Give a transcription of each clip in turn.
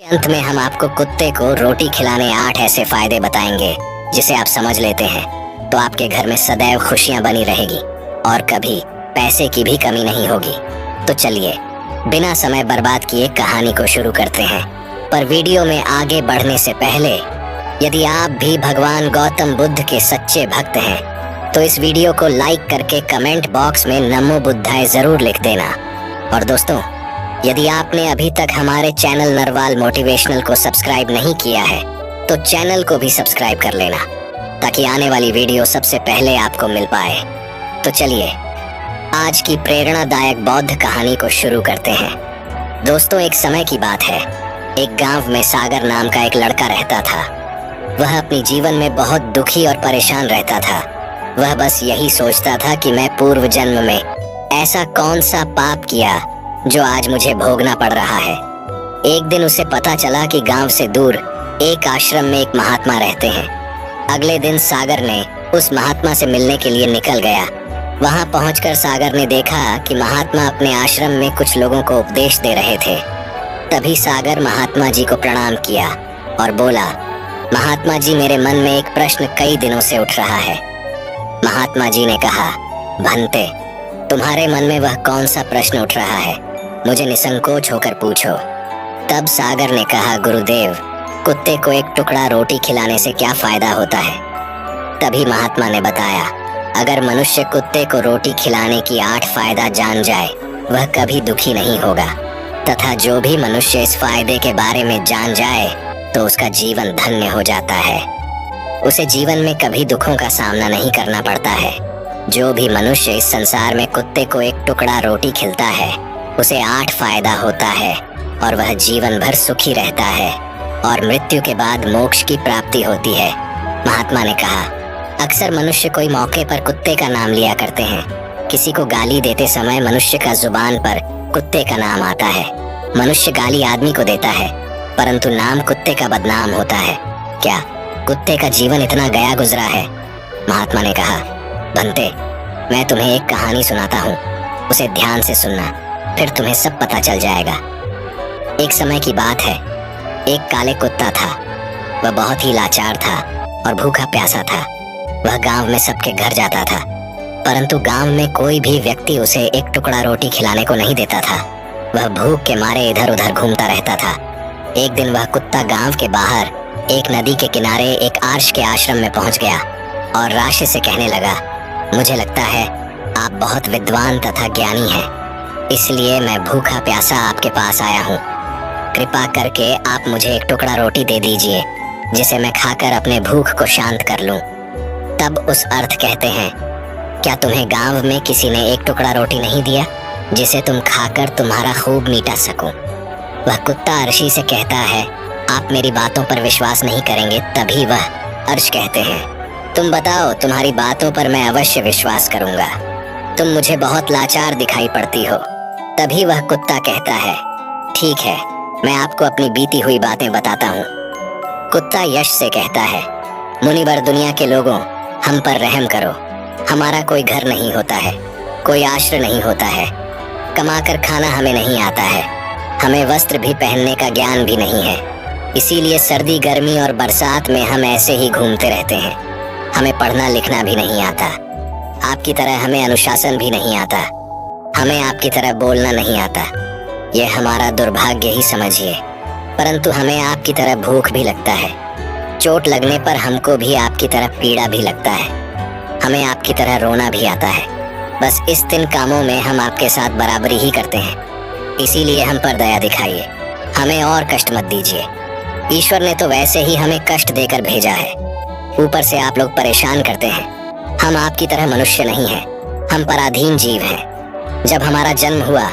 अंत में हम आपको कुत्ते को रोटी खिलाने 8 ऐसे फायदे बताएंगे जिसे आप समझ लेते हैं तो आपके घर में सदैव खुशियां बनी रहेगी और कभी पैसे की भी कमी नहीं होगी। तो चलिए बिना समय बर्बाद किए कहानी को शुरू करते हैं। पर वीडियो में आगे बढ़ने से पहले यदि आप भी भगवान गौतम बुद्ध के सच्चे भक्त हैं तो इस वीडियो को लाइक करके कमेंट बॉक्स में नमो बुद्धाय जरूर लिख देना। और दोस्तों, यदि आपने अभी तक हमारे चैनल नरवाल मोटिवेशनल को सब्सक्राइब नहीं किया है तो चैनल को भी सब्सक्राइब कर लेना ताकि आने वाली वीडियो सबसे पहले आपको मिल पाए। तो चलिए आज की प्रेरणादायक बौद्ध कहानी को शुरू करते हैं। दोस्तों, एक समय की बात है। एक गांव में सागर नाम का एक लड़का रहता था। वह अपनी जीवन में बहुत दुखी और परेशान रहता था। वह बस यही सोचता था कि मैं पूर्व जन्म में ऐसा कौन सा पाप किया जो आज मुझे भोगना पड़ रहा है। एक दिन उसे पता चला कि गांव से दूर एक आश्रम में एक महात्मा रहते हैं। अगले दिन सागर ने उस महात्मा से मिलने के लिए निकल गया। वहां पहुंचकर सागर ने देखा कि महात्मा अपने आश्रम में कुछ लोगों को उपदेश दे रहे थे। तभी सागर महात्मा जी को प्रणाम किया और बोला, महात्मा जी, मेरे मन में एक प्रश्न कई दिनों से उठ रहा है। महात्मा जी ने कहा, भंते, तुम्हारे मन में वह कौन सा प्रश्न उठ रहा है, मुझे निसंकोच होकर पूछो। तब सागर ने कहा, गुरुदेव, कुत्ते को एक टुकड़ा रोटी खिलाने से क्या फायदा होता है। तभी महात्मा ने बताया, अगर मनुष्य कुत्ते को रोटी खिलाने की 8 फायदा जान जाए वह कभी दुखी नहीं होगा, तथा जो भी मनुष्य इस फायदे के बारे में जान जाए तो उसका जीवन धन्य हो जाता है। उसे जीवन में कभी दुखों का सामना नहीं करना पड़ता है। जो भी मनुष्य इस संसार में कुत्ते को एक टुकड़ा रोटी खिलाता है उसे 8 फायदा होता है और वह जीवन भर सुखी रहता है और मृत्यु के बाद मोक्ष की प्राप्ति होती है। महात्मा ने कहा, अक्सर मनुष्य कोई मौके पर कुत्ते का नाम लिया करते हैं। किसी को गाली देते समय मनुष्य का जुबान पर कुत्ते का नाम आता है। मनुष्य गाली आदमी को देता है परंतु नाम कुत्ते का बदनाम होता है। क्या कुत्ते का जीवन इतना गया गुजरा है? महात्मा ने कहा, भंते, मैं तुम्हें एक कहानी सुनाता हूँ, उसे ध्यान से सुनना, फिर तुम्हें सब पता चल जाएगा। एक समय की बात है। एक काले कुत्ता था। वह बहुत ही लाचार था और भूखा प्यासा था। वह गांव में सबके घर जाता था परंतु गांव में कोई भी व्यक्ति उसे एक टुकड़ा रोटी खिलाने को नहीं देता था। वह भूख के मारे इधर उधर घूमता रहता था। एक दिन वह कुत्ता गांव के बाहर एक नदी के किनारे एक आर्ष के आश्रम में पहुंच गया और राशि से कहने लगा, मुझे लगता है आप बहुत विद्वान तथा ज्ञानी हैं, इसलिए मैं भूखा प्यासा आपके पास आया हूँ। कृपा करके आप मुझे एक टुकड़ा रोटी दे दीजिए जिसे मैं खाकर अपने भूख को शांत कर लूँ। तब उस अर्थ कहते हैं, क्या तुम्हें गांव में किसी ने एक टुकड़ा रोटी नहीं दिया जिसे तुम खाकर तुम्हारा खूब मीटा सको? वह कुत्ता अर्शी से कहता है, आप मेरी बातों पर विश्वास नहीं करेंगे। तभी वह अर्श कहते हैं, तुम बताओ, तुम्हारी बातों पर मैं अवश्य विश्वास करूंगा। तुम मुझे बहुत लाचार दिखाई पड़ती हो। तभी वह कुत्ता कहता है, ठीक है, मैं आपको अपनी बीती हुई बातें बताता हूँ। कुत्ता यश से कहता है, मुनिवर दुनिया के लोगों, हम पर रहम करो। हमारा कोई घर नहीं होता है, कोई आश्रय नहीं होता है, कमाकर खाना हमें नहीं आता है, हमें वस्त्र भी पहनने का ज्ञान भी नहीं है। इसीलिए सर्दी गर्मी और बरसात में हम ऐसे ही घूमते रहते हैं। हमें पढ़ना लिखना भी नहीं आता, आपकी तरह हमें अनुशासन भी नहीं आता, हमें आपकी तरह बोलना नहीं आता। यह हमारा दुर्भाग्य ही समझिए। परंतु हमें आपकी तरह भूख भी लगता है, चोट लगने पर हमको भी आपकी तरह पीड़ा भी लगता है, हमें आपकी तरह रोना भी आता है। बस इस 3 कामों में हम आपके साथ बराबरी ही करते हैं। इसीलिए हम पर दया दिखाइए, हमें और कष्ट मत दीजिए। ईश्वर ने तो वैसे ही हमें कष्ट देकर भेजा है, ऊपर से आप लोग परेशान करते हैं। हम आपकी तरह मनुष्य नहीं हैं, हम पराधीन जीव हैं। जब हमारा जन्म हुआ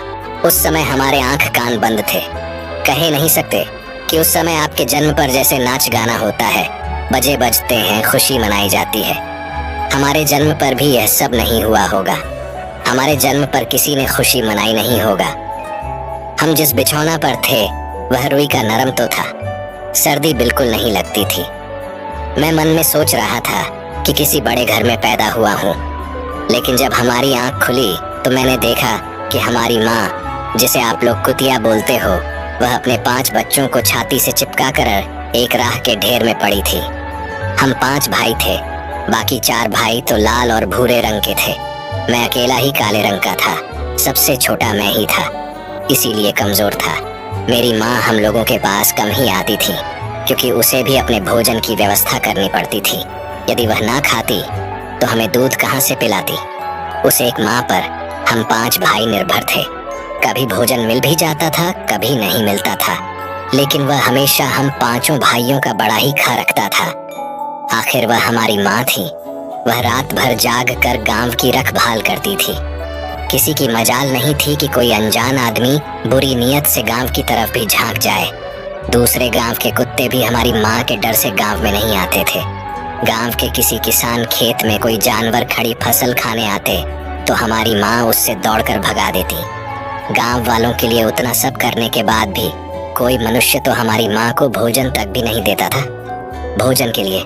उस समय हमारे आंख कान बंद थे। कह नहीं सकते कि उस समय आपके जन्म पर जैसे नाच गाना होता है, बजे बजते हैं, खुशी मनाई जाती है। हमारे जन्म पर भी यह सब नहीं हुआ होगा। हमारे जन्म पर किसी ने खुशी मनाई नहीं होगा। हम जिस बिछौना पर थे वह रुई का नरम तो था, सर्दी बिल्कुल नहीं लगती थी। मैं मन में सोच रहा था कि किसी बड़े घर में पैदा हुआ हूँ, लेकिन जब हमारी आंख खुली तो मैंने देखा कि हमारी माँ, जिसे आप लोग कुतिया बोलते हो, वह अपने 5 बच्चों को छाती से चिपका कर एक राह के ढेर में पड़ी थी। हम 5 भाई थे, बाकी 4 भाई तो लाल और भूरे रंग के थे। मैं अकेला ही काले रंग का था। सबसे छोटा मैं ही था, इसीलिए कमजोर था। मेरी माँ हम लोगों के पास कम ही आती थी, क्योंकि उसे भी अपने भोजन की व्यवस्था करनी पड़ती थी। यदि वह ना खाती तो हमें दूध कहाँ से पिलाती। उस एक माँ पर हम 5 भाई निर्भर थे। कभी भोजन मिल भी जाता था, कभी नहीं मिलता था, लेकिन वह हमेशा हम 5 भाइयों का बड़ा ही ख्याल रखता था। आखिर वह हमारी माँ थी। वह रात भर जाग कर गांव की रखभाल करती थी। किसी की मजाल नहीं थी कि कोई अनजान आदमी बुरी नीयत से गांव की तरफ भी झांक जाए। दूसरे गांव के कुत्ते भी हमारी माँ के डर से गांव में नहीं आते थे। गांव के किसी किसान खेत में कोई जानवर खड़ी फसल खाने आते तो हमारी माँ उससे दौड़कर भगा देती। गांव वालों के लिए उतना सब करने के बाद भी कोई मनुष्य तो हमारी माँ को भोजन तक भी नहीं देता था। भोजन के लिए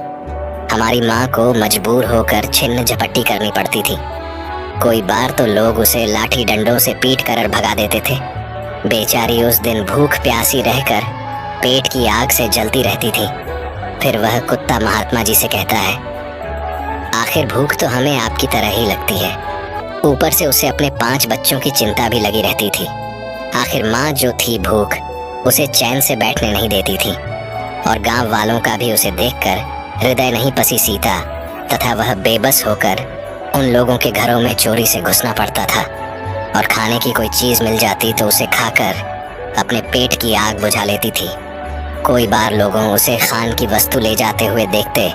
हमारी माँ को मजबूर होकर छिन्न झपट्टी करनी पड़ती थी। कोई बार तो लोग उसे लाठी डंडों से पीट कर भगा देते थे। बेचारी उस दिन भूख प्यासी रहकर पेट की आग से जलती रहती थी। फिर वह कुत्ता महात्मा जी से कहता है, आखिर भूख तो हमें आपकी तरह ही लगती है। ऊपर से उसे अपने 5 बच्चों की चिंता भी लगी रहती थी। आखिर माँ जो थी भूख उसे चैन से बैठने नहीं देती थी, और गांव वालों का भी उसे देखकर हृदय नहीं पसी सीता, तथा वह बेबस होकर उन लोगों के घरों में चोरी से घुसना पड़ता था। और खाने की कोई चीज मिल जाती तो उसे खाकर अपने पेट की आग बुझा लेती थी। कोई बार लोगों उसे खान की वस्तु ले जाते हुए देखते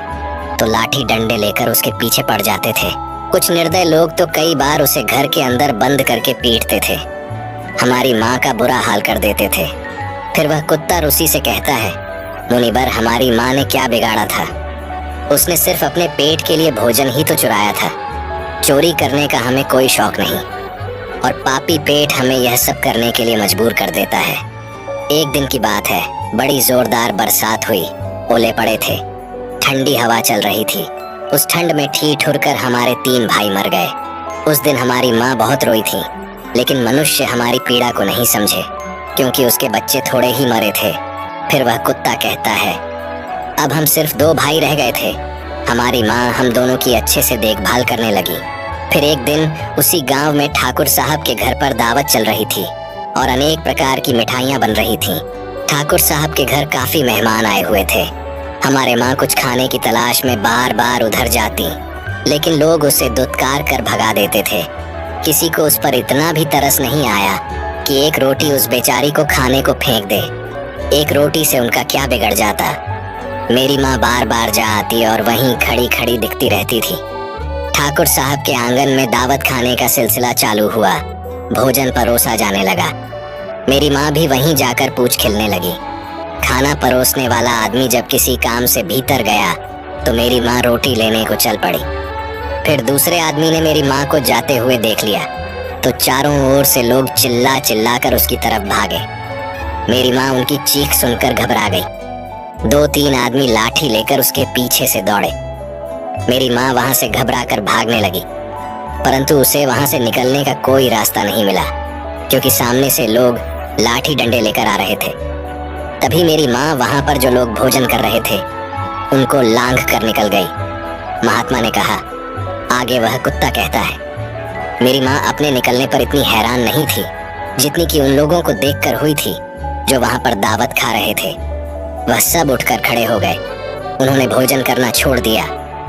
तो लाठी डंडे लेकर उसके पीछे पड़ जाते थे। कुछ निर्दय लोग तो कई बार उसे घर के अंदर बंद करके पीटते थे। हमारी माँ का बुरा हाल कर देते थे। फिर वह कुत्ता रूसी से कहता है, मुनिबर, हमारी माँ ने क्या बिगाड़ा था? उसने सिर्फ अपने पेट के लिए भोजन ही तो चुराया था। चोरी करने का हमें कोई शौक नहीं, और पापी पेट हमें यह सब करने के लिए मजबूर कर देता है। एक दिन की बात है, बड़ी जोरदार बरसात हुई। ओले पड़े थे, ठंडी हवा चल रही थी। उस ठंड में ठीक ठुरकर हमारे 3 भाई मर गए। उस दिन हमारी माँ बहुत रोई थी, लेकिन मनुष्य हमारी पीड़ा को नहीं समझे, क्योंकि उसके बच्चे थोड़े ही मरे थे। फिर वह कुत्ता कहता है, अब हम सिर्फ 2 भाई रह गए थे। हमारी माँ हम दोनों की अच्छे से देखभाल करने लगी। फिर एक दिन उसी गांव में ठाकुर साहब के घर पर दावत चल रही थी और अनेक प्रकार की मिठाइयाँ बन रही थीं। ठाकुर साहब के घर काफी मेहमान आए हुए थे। हमारे माँ कुछ खाने की तलाश में बार बार उधर जाती, लेकिन लोग उसे दुत्कार कर भगा देते थे। किसी को उस पर इतना भी तरस नहीं आया कि एक रोटी उस बेचारी को खाने को फेंक दे। एक रोटी से उनका क्या बिगड़ जाता। मेरी माँ बार बार जा आती और वहीं खड़ी खड़ी दिखती रहती थी। ठाकुर साहब के आंगन में दावत खाने का सिलसिला चालू हुआ। भोजन परोसा जाने लगा। मेरी माँ भी वहीं जाकर पूछ खिलने लगी। खाना परोसने वाला आदमी जब किसी काम से भीतर गया तो मेरी माँ रोटी लेने को चल पड़ी। फिर दूसरे आदमी ने मेरी माँ को जाते हुए देख लिया तो चारों ओर से लोग चिल्ला चिल्ला कर उसकी तरफ भागे। मेरी माँ उनकी चीख सुनकर घबरा गई। 2-3 आदमी लाठी लेकर उसके पीछे से दौड़े। मेरी माँ वहां से घबरा कर भागने लगी, परंतु उसे वहां से निकलने का कोई रास्ता नहीं मिला, क्योंकि सामने से लोग लाठी डंडे लेकर आ रहे थे। तभी मेरी माँ वहां पर जो लोग भोजन कर रहे थे उनको लांघ कर निकल गई। महात्मा ने कहा, आगे वह कुत्ता कहता है। मेरी माँ अपने निकलने पर इतनी हैरान नहीं थी जितनी कि उन लोगों को देखकर हुई थी जो वहां पर दावत खा रहे थे। वह सब उठकर खड़े हो गए। उन्होंने भोजन करना छोड़ दिया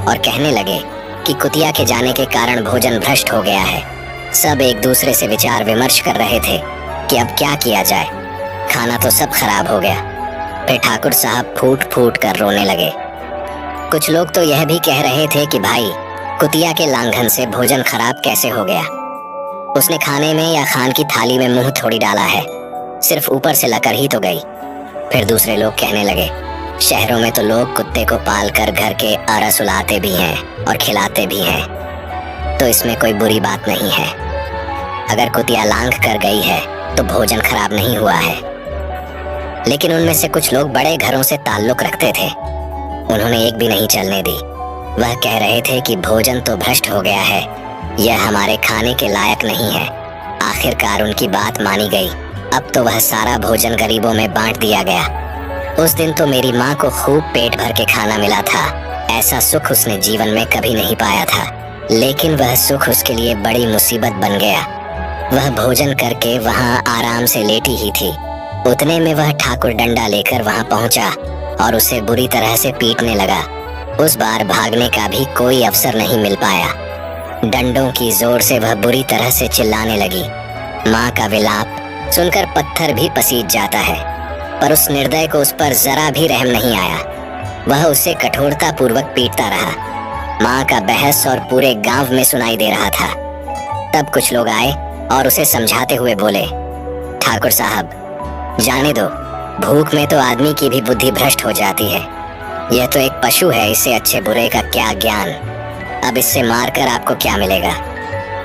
और कहने लगे कि कुतिया के जाने के कारण भोजन भ्रष्ट हो गया है। सब एक दूसरे से विचार विमर्श कर रहे थे कि अब क्या किया जाए। खाना तो सब खराब हो गया। फिर ठाकुर साहब फूट फूट कर रोने लगे। कुछ लोग तो यह भी कह रहे थे कि भाई, कुतिया के लांघन से भोजन खराब कैसे हो गया? उसने खाने में या खान की थाली में मुंह थोड़ी डाला है, सिर्फ ऊपर से लकर ही तो गई। फिर दूसरे लोग कहने लगे, शहरों में तो लोग कुत्ते को पालकर घर के अरस उलाते भी हैं और खिलाते भी हैं, तो इसमें कोई बुरी बात नहीं है। अगर कुतिया लांघ कर गई है तो भोजन खराब नहीं हुआ है। लेकिन उनमें से कुछ लोग बड़े घरों से ताल्लुक रखते थे। उन्होंने एक भी नहीं चलने दी। वह कह रहे थे कि भोजन तो भ्रष्ट हो गया है, यह हमारे खाने के लायक नहीं है। आखिरकार उनकी बात मानी गई अब तो वह सारा भोजन गरीबों में बांट दिया गया। उस दिन तो मेरी माँ को खूब पेट भर के खाना मिला था। ऐसा सुख उसने जीवन में कभी नहीं पाया था, लेकिन वह सुख उसके लिए बड़ी मुसीबत बन गया। वह भोजन करके वहाँ आराम से लेटी ही थी। उतने में वह ठाकुर डंडा लेकर वहाँ पहुँचा और उसे बुरी तरह से पीटने लगा। उस बार भागने का भी कोई अवसर नहीं मिल पाया। डंडों की जोर से वह बुरी तरह से चिल्लाने लगी। माँ का विलाप सुनकर पत्थर भी पसीज जाता है, पर उस निर्दय को उस पर जरा भी रहम नहीं आया। वह उसे कठोरता पूर्वक पीटता रहा। माँ का बहस और पूरे गांव में सुनाई दे रहा था। तब कुछ लोग आए और उसे समझाते हुए बोले, ठाकुर साहब, जाने दो, भूख में तो आदमी की भी बुद्धि भ्रष्ट हो जाती है। यह तो एक पशु है, इससे अच्छे बुरे का क्या ज्ञान। अब इससे मारकर आपको क्या मिलेगा?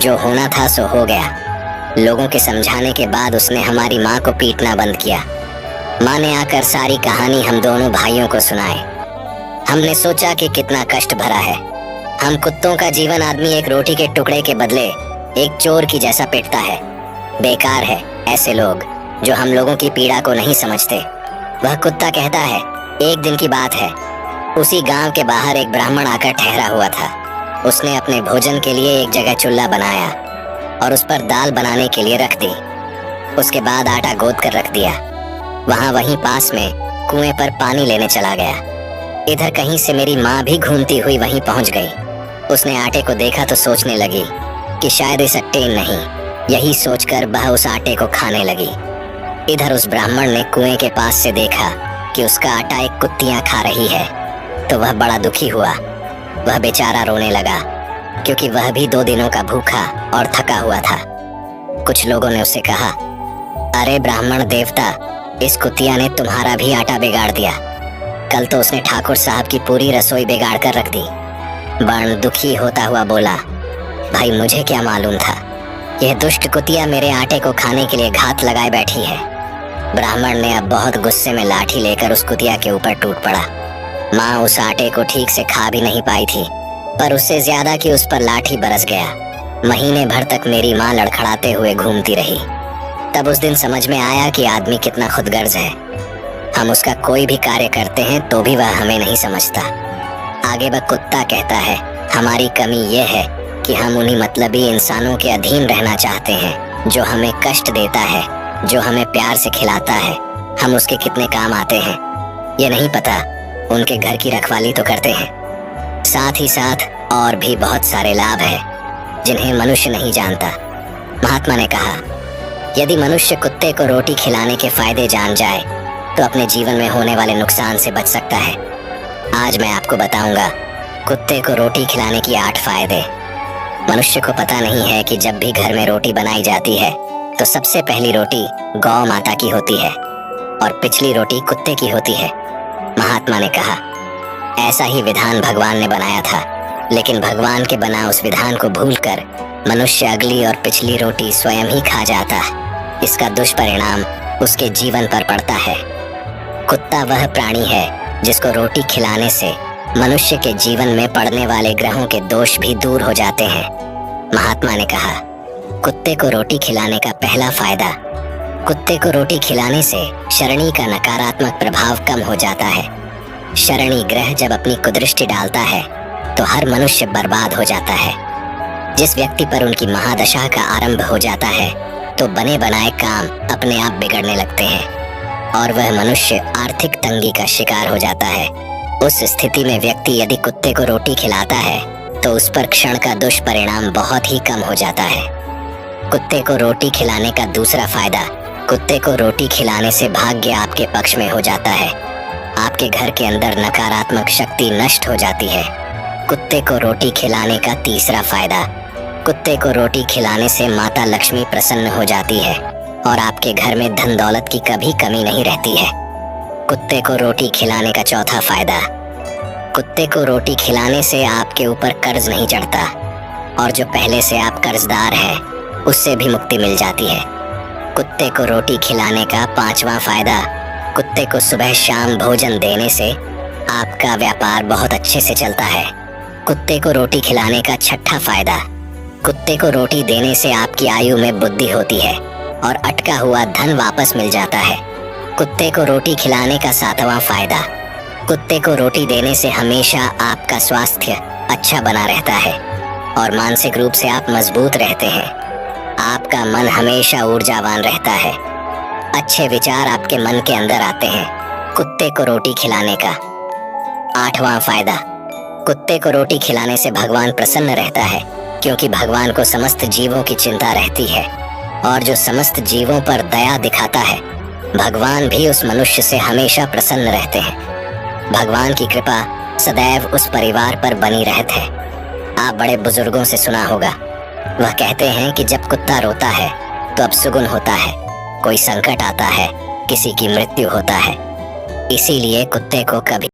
जो होना था सो हो गया। लोगों के समझाने के बाद उसने हमारी माँ को पीटना बंद किया। माँ ने आकर सारी कहानी हम दोनों भाइयों को सुनाई। हमने सोचा कि कितना कष्ट भरा है। हम कुत्तों का जीवन आदमी एक रोटी के टुकड़े के बदले एक चोर की जैसा पिटता है। बेकार है ऐसे लोग जो हम लोगों की पीड़ा को नहीं समझते। वह कुत्ता कहता है, एक दिन की बात है, उसी गांव के बाहर एक ब्राह्मण आकर ठहरा हुआ था। उसने अपने भोजन के लिए एक जगह चूल्हा बनाया और उस पर दाल बनाने के लिए रख दी। उसके बाद आटा गोद कर रख दिया। वहीं पास में कुएं पर पानी लेने चला गया। इधर कहीं से मेरी माँ भी घूमती हुई वहीं पहुंच गई। उसने आटे को देखा तो सोचने लगी कि शायद इस अट्टे नहीं। यही सोचकर वह उस आटे को खाने लगी। इधर उस ब्राह्मण ने कुएं के पास से देखा कि उसका आटा एक कुत्तियां खा रही है, तो वह बड़ा दुखी हुआ। वह बेचारा रोने लगा, क्योंकि वह भी 2 दिनों का भूखा और थका हुआ था। कुछ लोगों ने उससे कहा, अरे ब्राह्मण देवता, इस कुत्तिया ने तुम्हारा भी आटा बिगाड़ दिया। कल तो उसने ठाकुर साहब की पूरी रसोई बिगाड़ कर रख दी। बण दुखी होता हुआ बोला, भाई मुझे क्या मालूम था, यह दुष्ट कुतिया मेरे आटे को खाने के लिए घात लगाए बैठी है। ब्राह्मण ने अब बहुत गुस्से में लाठी लेकर उस कुतिया के ऊपर टूट पड़ा। माँ उस आटे को ठीक से खा भी नहीं पाई थी, पर उससे ज्यादा कि उस पर लाठी बरस गया। महीने भर तक मेरी माँ लड़खड़ाते हुए घूमती रही। तब उस दिन समझ में आया कि आदमी कितना खुदगर्ज है। हम उसका कोई भी कार्य करते हैं तो भी वह हमें नहीं समझता। आगे वह कुत्ता कहता है, हमारी कमी यह है कि हम उन्हीं मतलबी इंसानों के अधीन रहना चाहते हैं, जो हमें कष्ट देता है, जो हमें प्यार से खिलाता है। हम उसके कितने काम आते हैं ये नहीं पता। उनके घर की रखवाली तो करते हैं, साथ ही साथ और भी बहुत सारे लाभ हैं जिन्हें मनुष्य नहीं जानता। महात्मा ने कहा, यदि मनुष्य कुत्ते को रोटी खिलाने के फायदे जान जाए तो अपने जीवन में होने वाले नुकसान से बच सकता है। आज मैं आपको बताऊंगा कुत्ते को रोटी खिलाने की 8 फायदे। मनुष्य को पता नहीं है कि जब भी घर में रोटी बनाई जाती है तो सबसे पहली रोटी गौ माता की होती है और पिछली रोटी कुत्ते की होती है। महात्मा ने कहा, ऐसा ही विधान भगवान ने बनाया था, लेकिन भगवान के बना उस विधान को भूलकर मनुष्य अगली और पिछली रोटी स्वयं ही खा जाता है। इसका दुष्परिणाम उसके जीवन पर पड़ता है। कुत्ता वह प्राणी है जिसको रोटी खिलाने से मनुष्य के जीवन में पड़ने वाले ग्रहों के दोष भी दूर हो जाते हैं। महात्मा ने कहा, कुत्ते को रोटी खिलाने का पहला फायदा, कुत्ते को रोटी खिलाने से शरणी का नकारात्मक प्रभाव कम हो जाता है। शरणी ग्रह जब अपनी कुदृष्टि डालता है तो हर मनुष्य बर्बाद हो जाता है। जिस व्यक्ति पर उनकी महादशा का आरंभ हो जाता है तो बने बनाए काम अपने आप बिगड़ने लगते हैं और वह मनुष्य आर्थिक तंगी का शिकार हो जाता है। उस स्थिति में व्यक्ति यदि कुत्ते को रोटी खिलाता है तो उस पर क्षण का दुष्परिणाम बहुत ही कम हो जाता है। कुत्ते को रोटी खिलाने का दूसरा फायदा, कुत्ते को रोटी खिलाने से भाग्य आपके पक्ष में हो जाता है। आपके घर के अंदर नकारात्मक शक्ति नष्ट हो जाती है। कुत्ते को रोटी खिलाने का तीसरा फायदा, कुत्ते को रोटी खिलाने से माता लक्ष्मी प्रसन्न हो जाती है और आपके घर में धन दौलत की कभी कमी नहीं रहती है। कुत्ते को रोटी खिलाने का चौथा फायदा, कुत्ते को रोटी खिलाने से आपके ऊपर कर्ज नहीं चढ़ता और जो पहले से आप कर्जदार हैं उससे भी मुक्ति मिल जाती है। कुत्ते को रोटी खिलाने का पांचवा फायदा, कुत्ते को सुबह शाम भोजन देने से आपका व्यापार बहुत अच्छे से चलता है। कुत्ते को रोटी खिलाने का छठा फायदा, कुत्ते को रोटी देने से आपकी आयु में वृद्धि होती है और अटका हुआ धन वापस मिल जाता है। कुत्ते को रोटी खिलाने का 7वां फायदा। कुत्ते को रोटी देने से हमेशा आपका स्वास्थ्य अच्छा बना रहता है और मानसिक रूप से आप मजबूत रहते हैं। आपका मन हमेशा ऊर्जावान रहता है। अच्छे विचार आपके मन के अंदर आते हैं कुत्ते को रोटी खिलाने का। 8वां फायदा। कुत्ते को रोटी खिलाने से भगवान प्रसन्न रहता है, क्योंकि भगवान को समस्त जीवों की चिंता रहती है और जो समस्त जीवों पर दया दिखाता है, भगवान भी उस मनुष्य से हमेशा प्रसन्न रहते हैं। भगवान की कृपा सदैव उस परिवार पर बनी रहती है। आप बड़े बुजुर्गों से सुना होगा, वह कहते हैं कि जब कुत्ता रोता है तो अब सुगुन होता है, कोई संकट आता है, किसी की मृत्यु होता है। इसीलिए कुत्ते को कभी